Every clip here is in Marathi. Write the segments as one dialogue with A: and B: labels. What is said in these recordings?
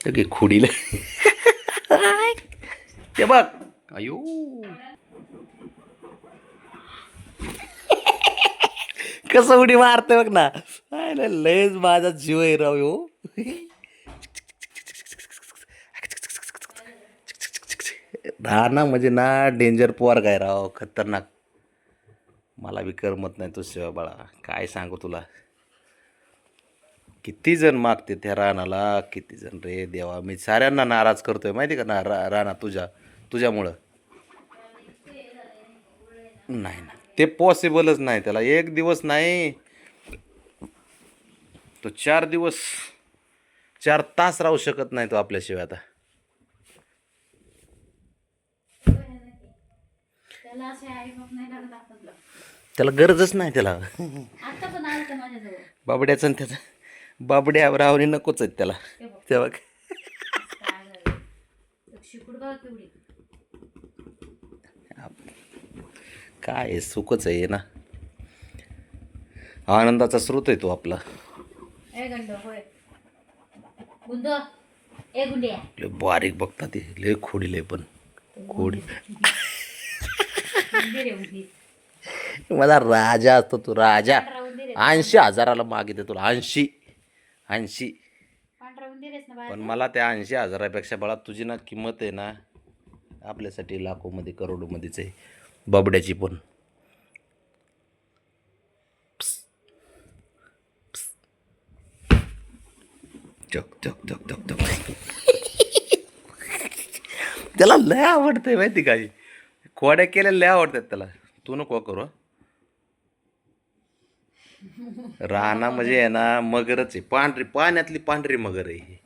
A: की खुडीला ते बघ. अयो कसं उडी मारते बघ ना. लयच माझा जीव आहे राव ह्यो. राणा म्हणजे ना डेंजर पोर काय राव, खतरनाक. मला बी करमत नाही तो शिवा बाळा, काय सांगू तुला. किती जण मागते त्या राणाला, किती जण रे देवा. मी साऱ्यांना नाराज करतोय माहिती का ना, राणा तुझ्यामुळं. नाही ना, ते पॉसिबलच नाही, त्याला एक दिवस नाही तो 4 दिवस 4 तास राहू शकत नाही तो आपल्याशिवाय आता. त्याला गरजच नाही त्याला. बाबड्याचं आणि त्याचं बाबड्या रावणी नकोच आहेत त्याला. तेव्हा काय सुखच आहे ना, आनंदाचा स्रोत आहे तो आपला. लय बारीक बघता ते, लय खोडी, लय पण खोडी. माझा राजा असतो तू, राजा. 80,000ला मागितले तुला, 80. पण मला त्या 80,000पेक्षा बाळा तुझी ना किंमत आहे ना आपल्यासाठी लाखोमध्ये करोडोमध्येच आहे. बाबड्याची पण. चक चक चक चक चक. त्याला लय आवडतंय माहिती काय, खोड्या केल्या लय आवडतात त्याला. तू नको करू. राणा म्हणजे आहे ना मगरच आहे, पांढरी, पाण्यातली पांढरी मगर आहे ही.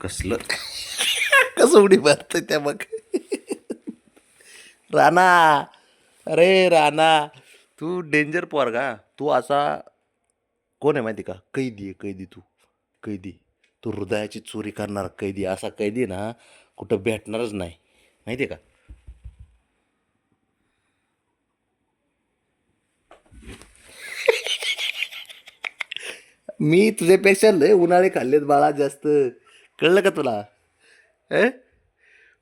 A: कसलं कसं उडी मारतोय त्या मग. राणा, अरे राणा तू डेंजर पोरगा. तू असा कोण आहे माहिती का, कैदी आहे कैदी तू. कैदी, तू हृदयाची चोरी करणार कैदी. असा कैदी ना कुठं भेटणारच नाही माहिती आहे का. मी तुझ्यापेक्षा लय उन्हाळे खाल्लेत बाळा जास्त, कळलं का तुला.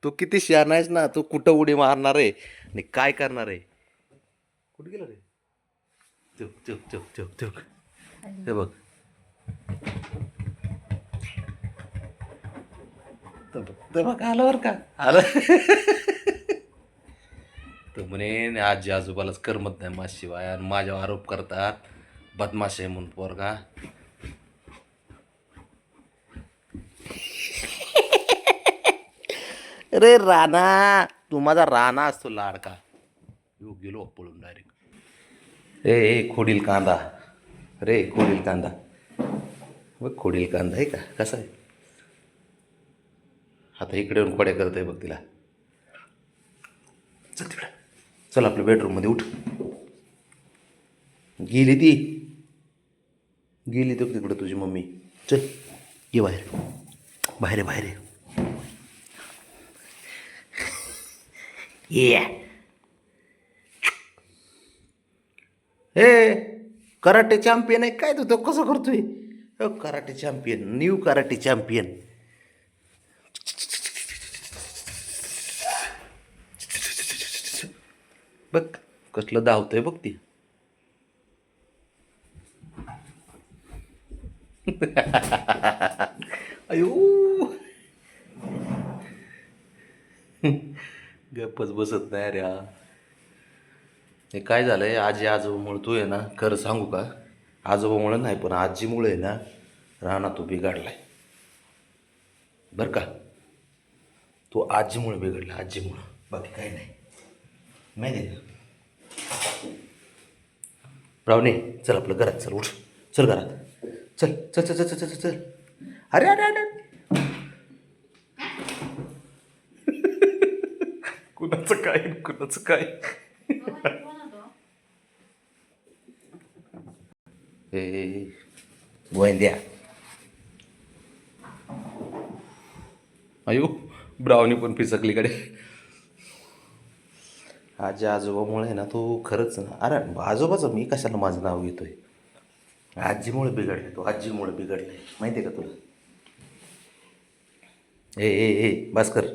A: तू किती शहाणा आहेस ना, तू कुठं उडी मारणार आहे आणि काय करणार आहे. कुठे गेला रे. चुक चुक चुक चुक चुक. हे बघ, ते बघ आलं बरं का, आलं. तर म्हणे आजी आजोबालाच करमत नाही माझ्याशिवाय, आणि माझ्यावर आरोप करतात बदमाश आहे म्हणून पोरगा. अरे राणा, तू माझा राणा असतो लाडका. येऊ गेलो पळून डायरेक्ट. ए खोडील कांदा, रे खोडील कांदा बघ, खोडील कांदा आहे का कसा आहे. आता इकडे येऊन खोड्या करत आहे बघ तिला. चल तिकडे, चल आपल्या बेडरूममध्ये उठ. गेली ती, गेली तर तिकडं तुझी मम्मी. चल ये बाहेर, बाहेर बाहेर ये. हे कराटे चॅम्पियन आहे काय तू, तो कसं करतोय. Karate champion, new karate champion. बघ कसलं धावतोय बघ ती. अयो गप्पच बसत नाही रे. हे काय झालंय, आजी आजोबामुळे तू आहे ना, खरं सांगू का, आजोबामुळे नाही पण आजीमुळे आहे ना राणा तू बिघडलाय बरं का. तू आजीमुळे बिघडला, आजीमुळं, बाकी काही नाही माहिती आहे का. रावणे चल आपलं घरात, चल उठ, चल घरात, चल चल चल चल चल चल चल. अरे अरे अरे कुणाचं काय, कुणाचं काय. ए गोंद्या. अयो ब्राउनी पण पिसकली कडे. आजी आजोबामुळे ना तू खरंच ना. अरे आजोबाचं मी कशाला माझं नाव घेतोय. आजीमुळे बिघडले तो, आजीमुळे बिघडले माहिती आहे का तुला? ए ए ए भास्कर,